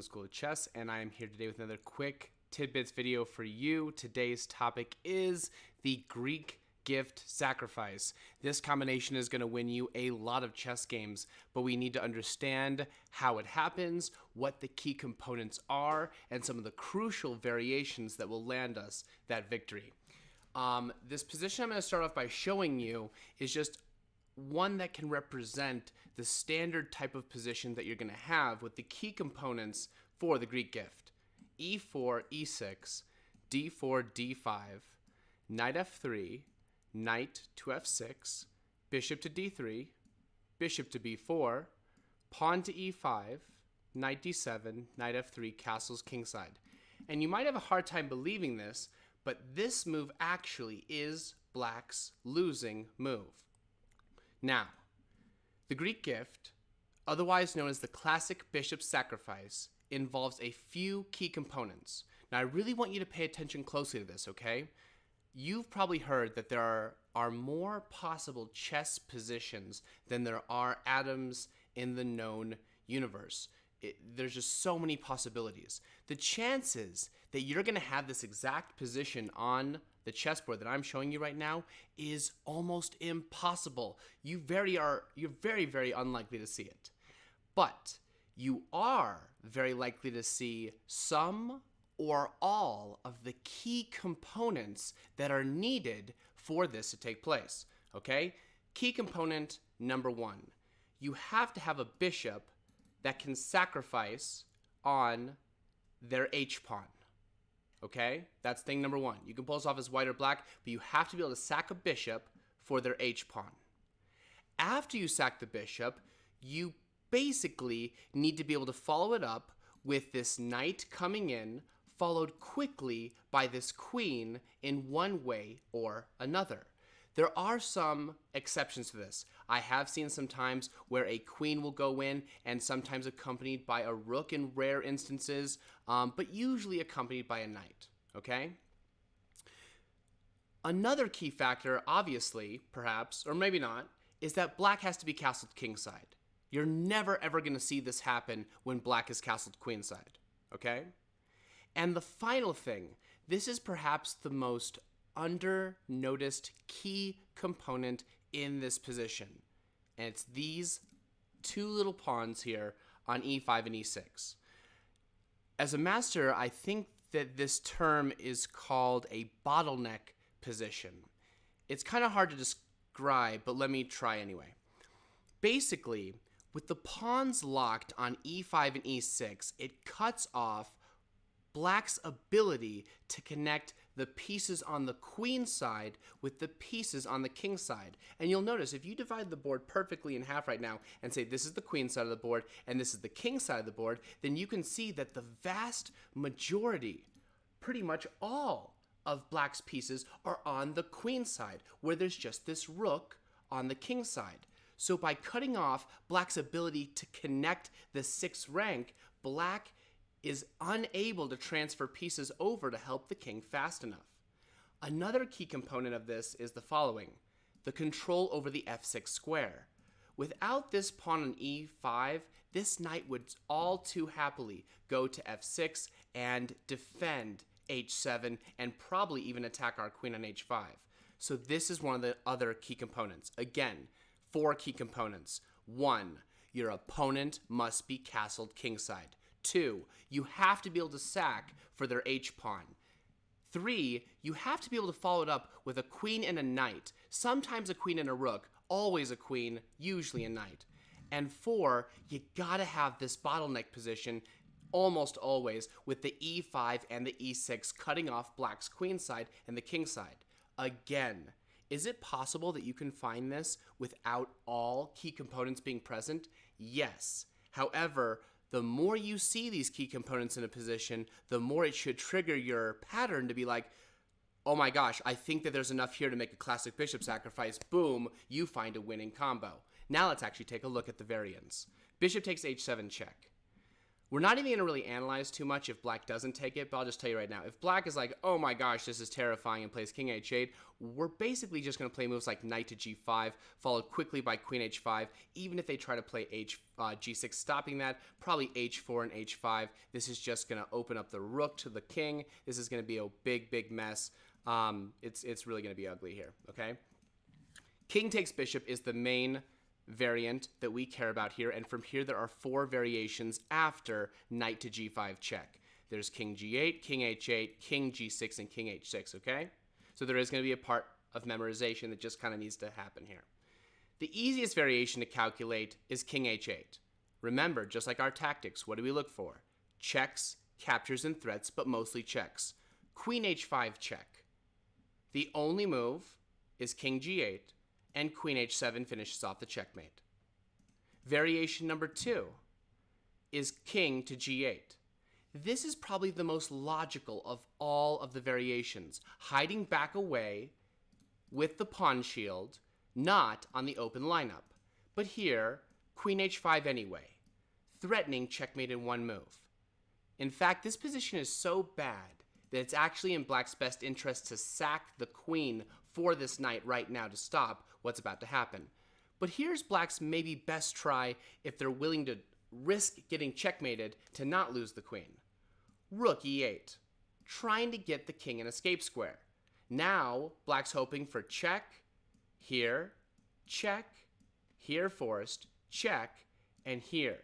School of Chess, and I am here today with another quick tidbits video for you. Today's topic is the Greek gift sacrifice. This combination is going to win you a lot of chess games, but we need to understand how it happens, what the key components are, and some of the crucial variations that will land us that victory. This position I'm going to start off by showing you is just one that can represent the standard type of position that you're going to have with the key components for the Greek gift. E4, E6, D4, D5, knight F3, knight to F6, bishop to D3, bishop to B4, pawn to E5, knight D7, knight F3, castles kingside. And you might have a hard time believing this, but this move actually is Black's losing move. Now, the Greek gift, otherwise known as the classic bishop sacrifice, involves a few key components. Now, I really want you to pay attention closely to this, okay? You've probably heard that there are more possible chess positions than there are atoms in the known universe. There's just so many possibilities. The chances that you're going to have this exact position on the chessboard that I'm showing you right now is almost impossible. You're very, very unlikely to see it. But you are very likely to see some or all of the key components that are needed for this to take place. Okay? Key component number one. You have to have a bishop that can sacrifice on their h-pawn. Okay? That's thing number one. You can pull this off as white or black, but you have to be able to sack a bishop for their h-pawn. After you sack the bishop, you basically need to be able to follow it up with this knight coming in, followed quickly by this queen in one way or another. There are some exceptions to this. I have seen some times where a queen will go in and sometimes accompanied by a rook in rare instances, but usually accompanied by a knight, okay? Another key factor, obviously, perhaps, or maybe not, is that black has to be castled kingside. You're never ever going to see this happen when black is castled queenside, okay? And the final thing, this is perhaps the most under-noticed key component in this position. And it's these two little pawns here on e5 and e6. As a master, I think that this term is called a bottleneck position. It's kind of hard to describe, but let me try anyway. Basically, with the pawns locked on e5 and e6, it cuts off Black's ability to connect the pieces on the queen side with the pieces on the king side. And you'll notice if you divide the board perfectly in half right now and say this is the queen side of the board and this is the king side of the board, then you can see that the vast majority, pretty much all of Black's pieces are on the queen side, where there's just this rook on the king side. So by cutting off Black's ability to connect the sixth rank, Black is unable to transfer pieces over to help the king fast enough. Another key component of this is the following: the control over the f6 square. Without this pawn on e5, this knight would all too happily go to f6 and defend h7 and probably even attack our queen on h5. So this is one of the other key components. Again, 4 key components. 1, your opponent must be castled kingside. 2, you have to be able to sack for their h-pawn. 3, you have to be able to follow it up with a queen and a knight, sometimes a queen and a rook, always a queen, usually a knight. And 4, you gotta have this bottleneck position almost always with the e5 and the e6 cutting off Black's queen side and the king side. Again, is it possible that you can find this without all key components being present? Yes. However, the more you see these key components in a position, the more it should trigger your pattern to be like, oh my gosh, I think that there's enough here to make a classic bishop sacrifice. Boom, you find a winning combo. Now let's actually take a look at the variants. Bishop takes h7 check. We're not even going to really analyze too much if black doesn't take it, but I'll just tell you right now. If black is like, oh my gosh, this is terrifying, and plays king h8, we're basically just going to play moves like knight to g5, followed quickly by queen h5. Even if they try to play g6, stopping that, probably h4 and h5. This is just going to open up the rook to the king. This is going to be a big, big mess. It's really going to be ugly here, okay? King takes bishop is the main variant that we care about here, and from here there are 4 variations after knight to g5 check. There's king g8, king h8, king g6, and king h6, okay? So there is going to be a part of memorization that just kind of needs to happen here. The easiest variation to calculate is king h8. Remember, just like our tactics, what do we look for? Checks, captures, and threats, but mostly checks. Queen h5 check. The only move is king g8, and queen h7 finishes off the checkmate. Variation number 2 is king to g8. This is probably the most logical of all of the variations, hiding back away with the pawn shield, not on the open lineup. But here, queen h5 anyway, threatening checkmate in one move. In fact, this position is so bad that it's actually in black's best interest to sack the queen for this knight right now to stop what's about to happen. But here's black's maybe best try if they're willing to risk getting checkmated to not lose the queen. Rook e8, trying to get the king an escape square. Now, black's hoping for check, here, forced, check, and here.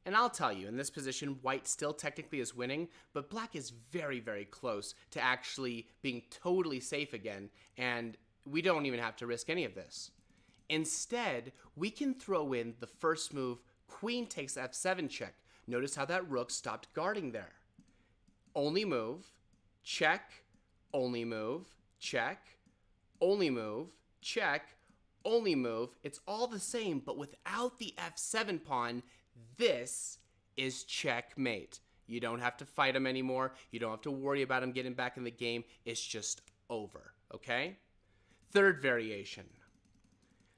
And I'll tell you, in this position, white still technically is winning, but black is very, very close to actually being totally safe again, and we don't even have to risk any of this. Instead, we can throw in the first move, queen takes f7 check. Notice how that rook stopped guarding there. Only move, check, only move, check, only move, check, only move. It's all the same, but without the f7 pawn, this is checkmate. You don't have to fight him anymore. You don't have to worry about him getting back in the game. It's just over, okay? Third variation.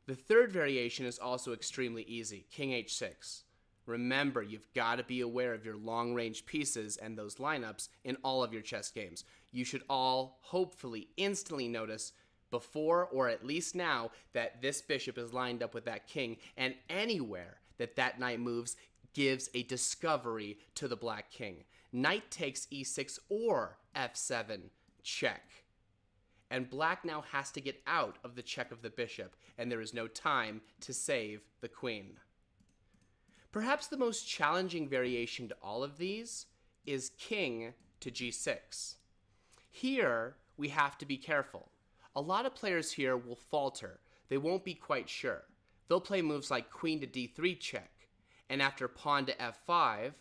The third variation is also extremely easy, king h6. Remember, you've got to be aware of your long-range pieces and those lineups in all of your chess games. You should all hopefully instantly notice before, or at least now, that this bishop is lined up with that king, and anywhere that knight moves gives a discovery to the black king. Knight takes e6 or f7, check. And black now has to get out of the check of the bishop, and there is no time to save the queen. Perhaps the most challenging variation to all of these is king to g6. Here, we have to be careful. A lot of players here will falter. They won't be quite sure. They'll play moves like queen to d3 check, and after pawn to f5,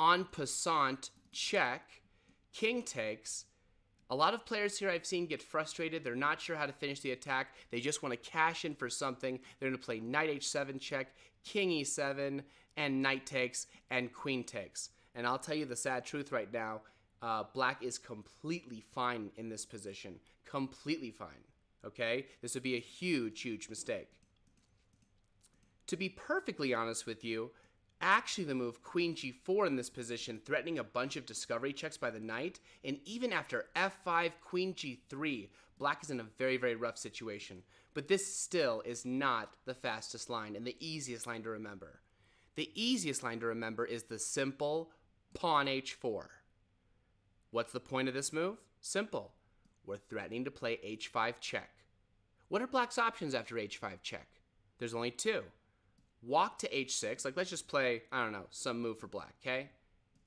en passant check, king takes. A lot of players here I've seen get frustrated. They're not sure how to finish the attack. They just want to cash in for something. They're going to play knight h7 check, king e7, and knight takes, and queen takes. And I'll tell you the sad truth right now, black is completely fine in this position. Completely fine, okay? This would be a huge, huge mistake. To be perfectly honest with you, actually the move queen g4 in this position, threatening a bunch of discovery checks by the knight, and even after f5, queen g3, black is in a very, very rough situation. But this still is not the fastest line and the easiest line to remember. The easiest line to remember is the simple pawn h4. What's the point of this move? Simple. We're threatening to play h5 check. What are black's options after h5 check? There's only two. Walk to h6, like let's just play, I don't know, some move for black, okay?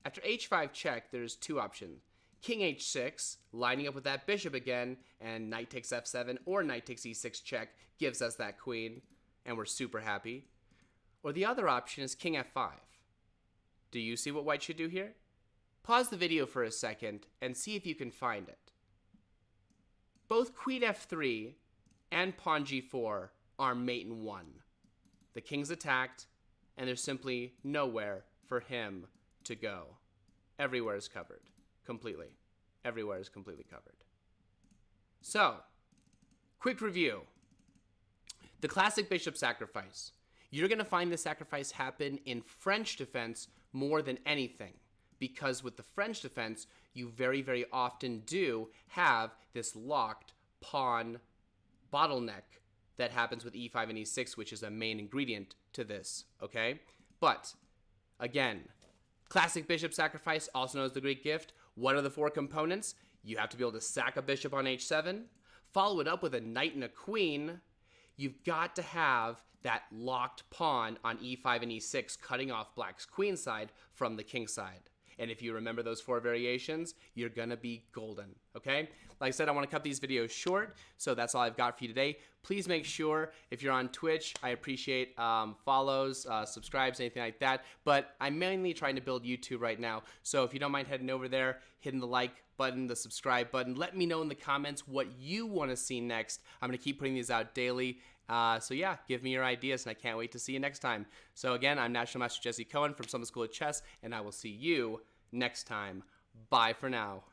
After h5 check, there's two options. King h6, lining up with that bishop again, and knight takes f7, or knight takes e6 check, gives us that queen, and we're super happy. Or the other option is king f5. Do you see what white should do here? Pause the video for a second and see if you can find it. Both queen f3 and pawn g4 are mate in one. The king's attacked, and there's simply nowhere for him to go. Everywhere is covered, completely. Everywhere is completely covered. So, quick review. The classic bishop sacrifice. You're going to find the sacrifice happen in French defense more than anything, because with the French defense, you very, very often do have this locked pawn bottleneck that happens with e5 and e6, which is a main ingredient to this, okay? But, again, classic bishop sacrifice, also known as the Greek gift. What are the 4 components? You have to be able to sack a bishop on h7, follow it up with a knight and a queen. You've got to have that locked pawn on e5 and e6, cutting off black's queen side from the king side. And if you remember those 4 variations, you're gonna be golden, okay? Like I said, I wanna cut these videos short, so that's all I've got for you today. Please make sure, if you're on Twitch, I appreciate follows, subscribes, anything like that, but I'm mainly trying to build YouTube right now, so if you don't mind heading over there, hitting the like button, the subscribe button, let me know in the comments what you wanna see next. I'm gonna keep putting these out daily. So yeah, give me your ideas, and I can't wait to see you next time. So again, I'm National Master Jesse Cohen from Summit School of Chess, and I will see you next time. Bye for now.